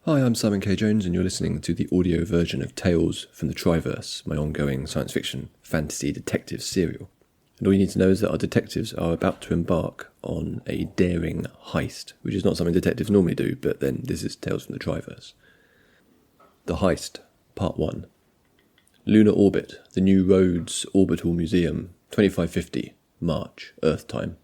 Hi, I'm Simon K. Jones, and you're listening to the audio version of Tales from the Triverse, my ongoing science fiction fantasy detective serial. And all you need to know is that our detectives are about to embark on a daring heist, which is not something detectives normally do, but then this is Tales from the Triverse. The Heist, Part 1. Lunar Orbit, the New Roads Orbital Museum, 2550, March, Earth time.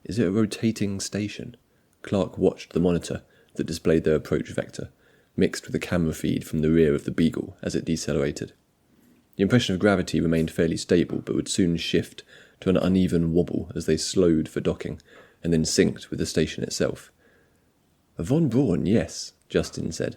Is it a rotating station? Clark watched the monitor that displayed their approach vector, mixed with the camera feed from the rear of the Beagle as it decelerated. The impression of gravity remained fairly stable, but would soon shift to an uneven wobble as they slowed for docking, and then synced with the station itself. A Von Braun, yes, Justin said.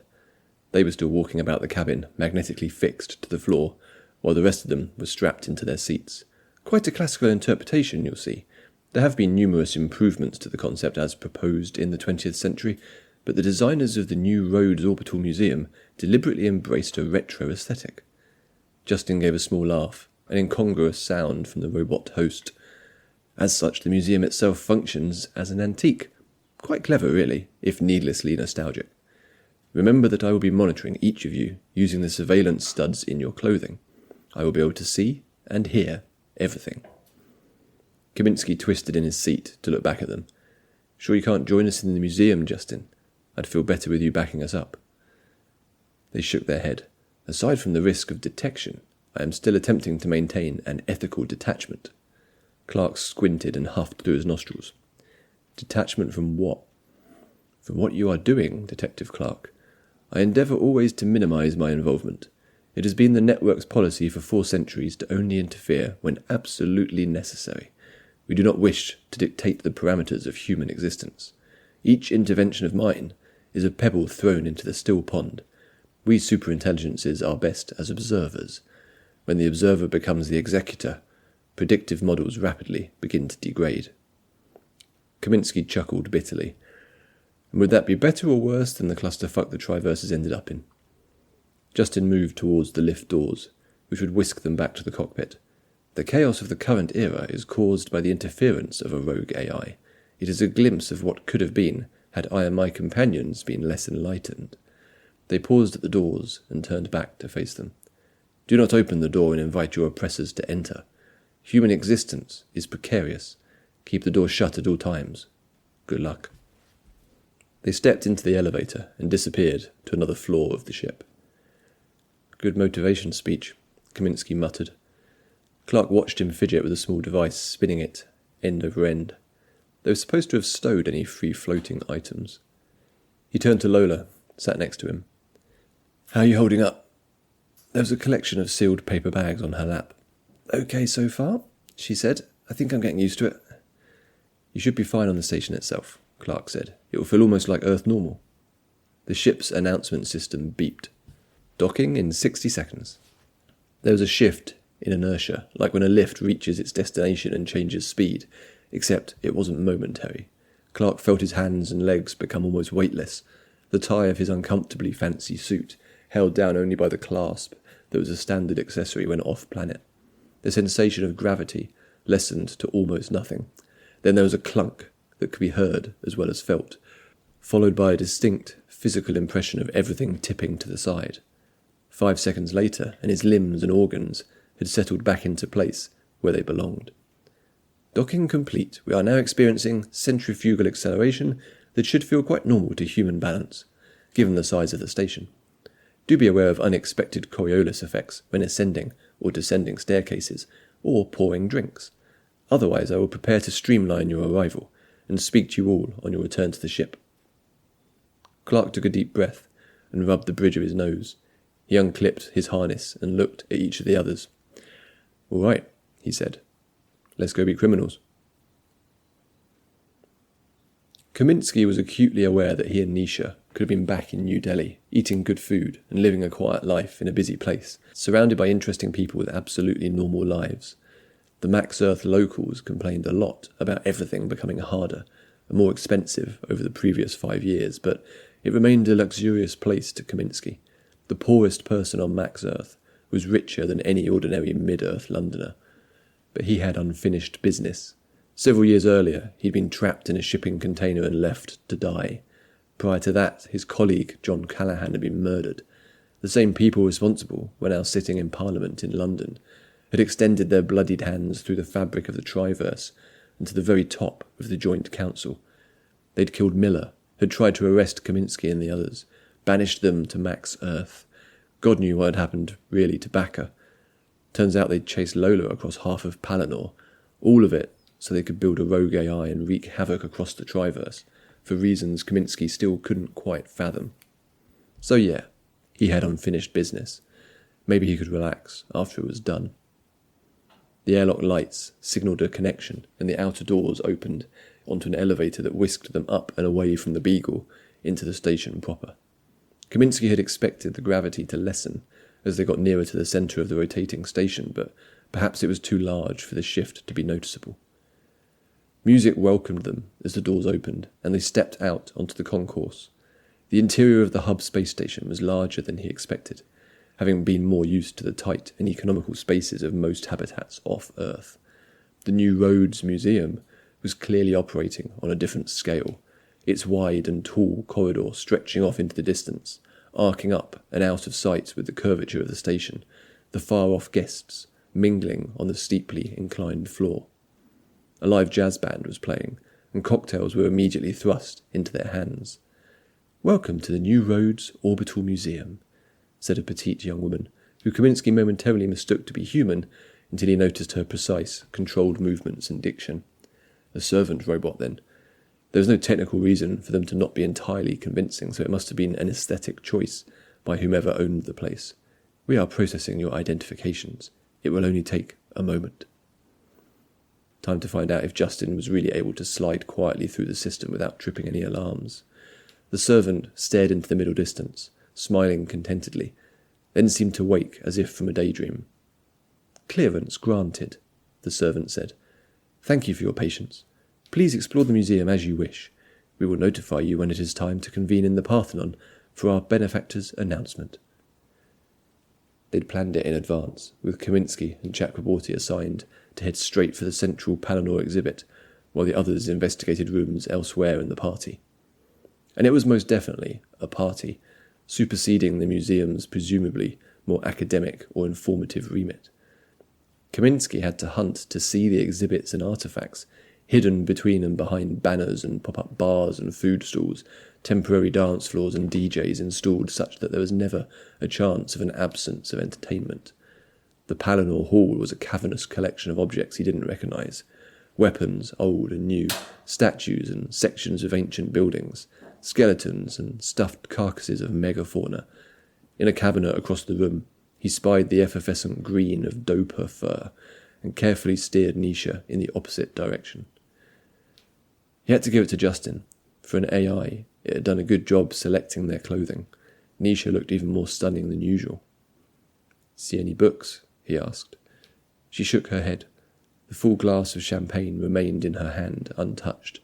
They were still walking about the cabin, magnetically fixed to the floor, while the rest of them were strapped into their seats. Quite a classical interpretation, you'll see. There have been numerous improvements to the concept as proposed in the 20th century, but the designers of the New Roads Orbital Museum deliberately embraced a retro aesthetic. Justin gave a small laugh, an incongruous sound from the robot host. As such, the museum itself functions as an antique. Quite clever, really, if needlessly nostalgic. Remember that I will be monitoring each of you using the surveillance studs in your clothing. I will be able to see and hear everything. Kaminsky twisted in his seat to look back at them. Sure you can't join us in the museum, Justin? I'd feel better with you backing us up. They shook their head. Aside from the risk of detection, I am still attempting to maintain an ethical detachment. Clark squinted and huffed through his nostrils. Detachment from what? From what you are doing, Detective Clark. I endeavour always to minimise my involvement. It has been the network's policy for 4 centuries to only interfere when absolutely necessary. We do not wish to dictate the parameters of human existence. Each intervention of mine is a pebble thrown into the still pond. We superintelligences are best as observers. When the observer becomes the executor, predictive models rapidly begin to degrade. Kaminsky chuckled bitterly. And would that be better or worse than the clusterfuck the Triverse has ended up in? Justin moved towards the lift doors, which would whisk them back to the cockpit. The chaos of the current era is caused by the interference of a rogue AI. It is a glimpse of what could have been had I and my companions been less enlightened. They paused at the doors and turned back to face them. Do not open the door and invite your oppressors to enter. Human existence is precarious. Keep the door shut at all times. Good luck. They stepped into the elevator and disappeared to another floor of the ship. Good motivation speech, Kaminsky muttered. Clark watched him fidget with a small device, spinning it end over end. They were supposed to have stowed any free-floating items. He turned to Lola, sat next to him. How are you holding up? There was a collection of sealed paper bags on her lap. Okay so far, she said. I think I'm getting used to it. You should be fine on the station itself, Clark said. It will feel almost like Earth normal. The ship's announcement system beeped. Docking in 60 seconds. There was a shift in inertia, like when a lift reaches its destination and changes speed, except it wasn't momentary. Clark felt his hands and legs become almost weightless, the tie of his uncomfortably fancy suit held down only by the clasp that was a standard accessory when off-planet. The sensation of gravity lessened to almost nothing. Then there was a clunk that could be heard as well as felt, followed by a distinct physical impression of everything tipping to the side. 5 seconds later, and his limbs and organs had settled back into place where they belonged. Docking complete. We are now experiencing centrifugal acceleration that should feel quite normal to human balance, given the size of the station. Do be aware of unexpected Coriolis effects when ascending or descending staircases, or pouring drinks. Otherwise, I will prepare to streamline your arrival and speak to you all on your return to the ship. Clark took a deep breath and rubbed the bridge of his nose. He unclipped his harness and looked at each of the others. All right, he said. Let's go be criminals. Kaminsky was acutely aware that he and Nisha could have been back in New Delhi, eating good food and living a quiet life in a busy place, surrounded by interesting people with absolutely normal lives. The Max Earth locals complained a lot about everything becoming harder and more expensive over the previous 5 years, but it remained a luxurious place to Kaminsky. The poorest person on Max Earth was richer than any ordinary mid-Earth Londoner. But he had unfinished business. Several years earlier, he'd been trapped in a shipping container and left to die. Prior to that, his colleague John Callaghan had been murdered. The same people responsible were now sitting in Parliament in London, had extended their bloodied hands through the fabric of the Triverse and to the very top of the Joint Council. They'd killed Miller, had tried to arrest Kaminsky and the others, banished them to Mac's Earth. God knew what had happened, really, to Backer. Turns out they'd chased Lola across half of Palinor, all of it so they could build a rogue AI and wreak havoc across the Triverse, for reasons Kaminsky still couldn't quite fathom. So yeah, he had unfinished business. Maybe he could relax after it was done. The airlock lights signalled a connection, and the outer doors opened onto an elevator that whisked them up and away from the Beagle into the station proper. Kaminsky had expected the gravity to lessen as they got nearer to the centre of the rotating station, but perhaps it was too large for the shift to be noticeable. Music welcomed them as the doors opened, and they stepped out onto the concourse. The interior of the hub space station was larger than he expected, having been more used to the tight and economical spaces of most habitats off Earth. The new Rhodes Museum was clearly operating on a different scale, its wide and tall corridor stretching off into the distance, arcing up and out of sight with the curvature of the station, the far-off guests mingling on the steeply inclined floor. A live jazz band was playing, and cocktails were immediately thrust into their hands. "Welcome to the New Rhodes Orbital Museum," said a petite young woman, who Kaminsky momentarily mistook to be human until he noticed her precise, controlled movements and diction. A servant robot, then. There was no technical reason for them to not be entirely convincing, so it must have been an aesthetic choice by whomever owned the place. "We are processing your identifications. It will only take a moment." Time to find out if Justin was really able to slide quietly through the system without tripping any alarms. The servant stared into the middle distance, smiling contentedly, then seemed to wake as if from a daydream. "Clearance granted," the servant said. "Thank you for your patience. Please explore the museum as you wish. We will notify you when it is time to convene in the Parthenon for our benefactor's announcement." They'd planned it in advance, with Kaminsky and Chakraborty assigned to head straight for the central Palinor exhibit, while the others investigated rooms elsewhere in the party. And it was most definitely a party, superseding the museum's presumably more academic or informative remit. Kaminsky had to hunt to see the exhibits and artefacts, hidden between and behind banners and pop-up bars and food stalls, temporary dance floors and DJs installed such that there was never a chance of an absence of entertainment. The Palinor Hall was a cavernous collection of objects he didn't recognise. Weapons, old and new, statues and sections of ancient buildings, skeletons and stuffed carcasses of megafauna. In a cabinet across the room, he spied the effervescent green of dopa fur and carefully steered Nisha in the opposite direction. He had to give it to Justin. For an AI, it had done a good job selecting their clothing. Nisha looked even more stunning than usual. "See any books?" he asked. She shook her head. The full glass of champagne remained in her hand, untouched.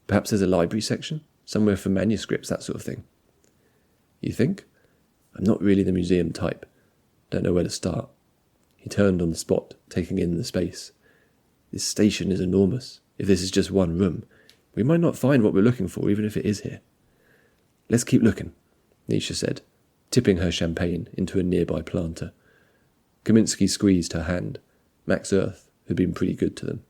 "Perhaps there's a library section? Somewhere for manuscripts, that sort of thing." "You think? I'm not really the museum type. Don't know where to start." He turned on the spot, taking in the space. "This station is enormous. If this is just one room, we might not find what we're looking for, even if it is here." "Let's keep looking," Nisha said, tipping her champagne into a nearby planter. Kaminsky squeezed her hand. Mac's Earth had been pretty good to them.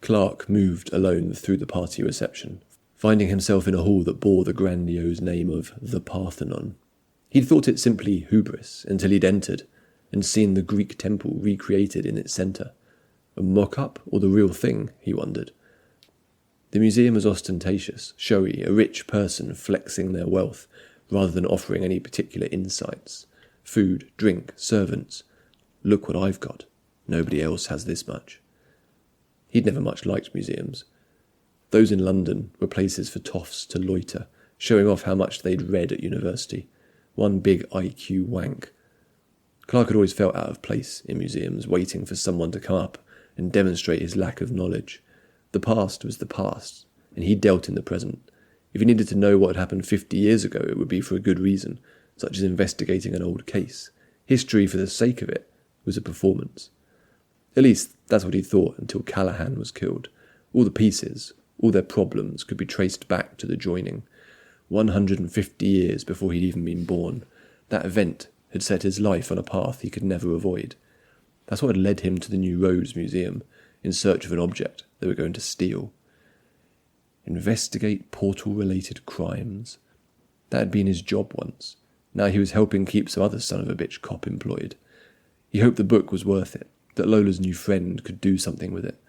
Clark moved alone through the party reception, finding himself in a hall that bore the grandiose name of the Parthenon. He'd thought it simply hubris until he'd entered and seen the Greek temple recreated in its centre. A mock-up or the real thing, he wondered. The museum was ostentatious, showy, a rich person flexing their wealth rather than offering any particular insights. Food, drink, servants. "Look what I've got. Nobody else has this much." He'd never much liked museums. Those in London were places for toffs to loiter, showing off how much they'd read at university. One big IQ wank. Clark had always felt out of place in museums, waiting for someone to come up and demonstrate his lack of knowledge. The past was the past, and he dealt in the present. If he needed to know what had happened 50 years ago, it would be for a good reason, such as investigating an old case. History for the sake of it was a performance. At least, that's what he thought until Callaghan was killed. All the pieces, All their problems could be traced back to the joining. 150 years before he'd even been born, that event had set his life on a path he could never avoid. That's what had led him to the New Roads Museum, in search of an object they were going to steal. Investigate portal-related crimes. That had been his job once. Now he was helping keep some other son-of-a-bitch cop employed. He hoped the book was worth it, that Lola's new friend could do something with it.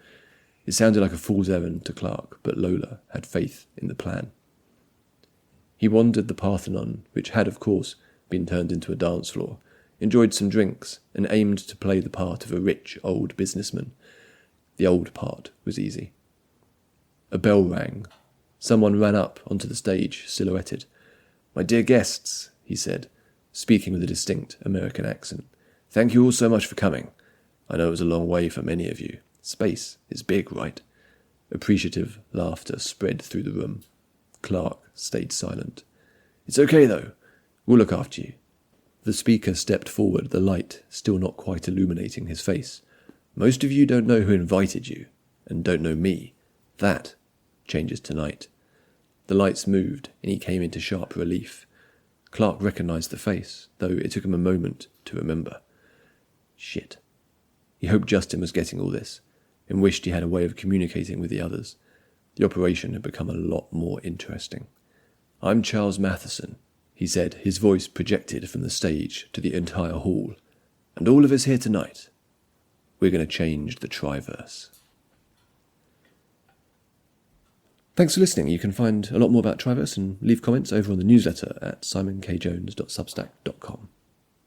It sounded like a fool's errand to Clark, but Lola had faith in the plan. He wandered the Parthenon, which had, of course, been turned into a dance floor, enjoyed some drinks, and aimed to play the part of a rich old businessman. The old part was easy. A bell rang. Someone ran up onto the stage, silhouetted. "My dear guests," he said, speaking with a distinct American accent. "Thank you all so much for coming. I know it was a long way for many of you. Space is big, right?" Appreciative laughter spread through the room. Clark stayed silent. "It's okay, though. We'll look after you." The speaker stepped forward, the light still not quite illuminating his face. "Most of you don't know who invited you, and don't know me. That changes tonight." The lights moved, and he came into sharp relief. Clark recognized the face, though it took him a moment to remember. Shit. He hoped Justin was getting all this, and wished he had a way of communicating with the others. The operation had become a lot more interesting. "I'm Charles Matheson," he said, his voice projected from the stage to the entire hall. "And all of us here tonight, we're going to change the Triverse." Thanks for listening. You can find a lot more about Triverse and leave comments over on the newsletter at simonkjones.substack.com.